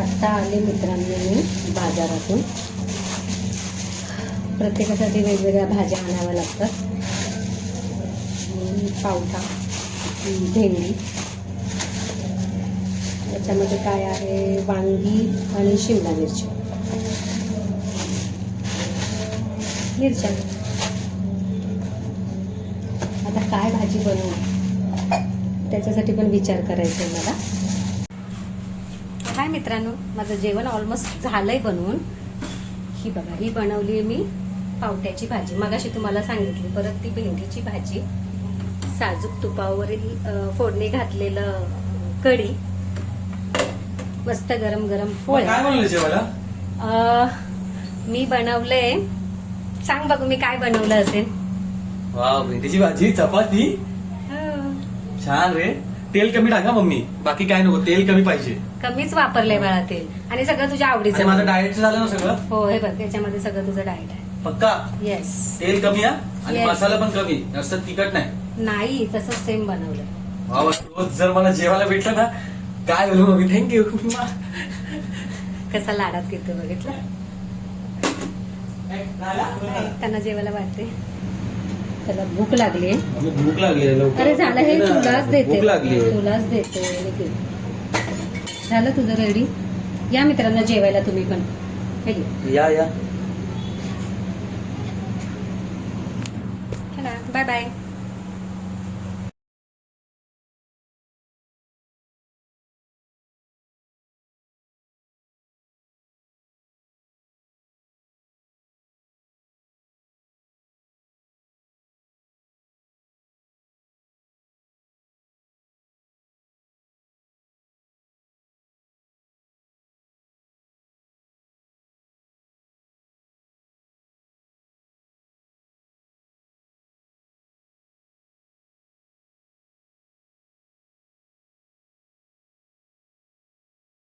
आत्ता आले मित्रांनो मी बाजारातून. प्रत्येकासाठी वेगवेगळ्या भाज्या आणाव्या लागतात. पावटा, भेंडी, त्याच्यामध्ये काय आहे, वांगी आणि शिमला मिरच्या. आता काय भाजी बनवू त्याच्यासाठी पण विचार करायचा आहे मला. हाय मित्रांनो, माझं जेवण ऑलमोस्ट झालंय बनवून. ही बघा, ही बनवली मी पावट्याची भाजी. मगाशी तुम्हाला सांगितली. परत ती भेंडीची भाजी, साजूक तुपावरील फोडणी घातलेलं कढी, मस्त गरम गरम पोळ्या. काय बनवलं जेवायला? मी बनवलंय, सांग बघू मी काय बनवलं असेल. वाव, भेंडीची भाजी, चपाती. छान रे. तेल कमी टाका मम्मी, बाकी काय नको, तेल कमी पाहिजे. कमीच वापरलंय बाळा तेल, आणि सगळं तुझ्या आणि आवडीचं. माझं डाएट झालं ना सगळं. हो, हे बघ, त्याच्यामध्ये सगळं तुझं डाएट आहे. पक्का? येस. तेल कमी आहे आणि Yes. मसाला पण कमी, जास्त तिखट नाही. नाही, तसंच सेम बनवलंय. वाव, रोज जर मला जेवायला भेटलं ना, काय बोलू मम्मी, थँक्यू. कसा लाडात घेतो बघितलं. त्यांना जेवायला वाटते. त्याला भूक लागली. भूक लागली. अरे झालं, हे तुलाच देते, भूक लागली. तुलाच देते. झालं तुझं रेडी. या मित्रांनो जेवायला तुम्ही पण. हे घे. या. Bye bye.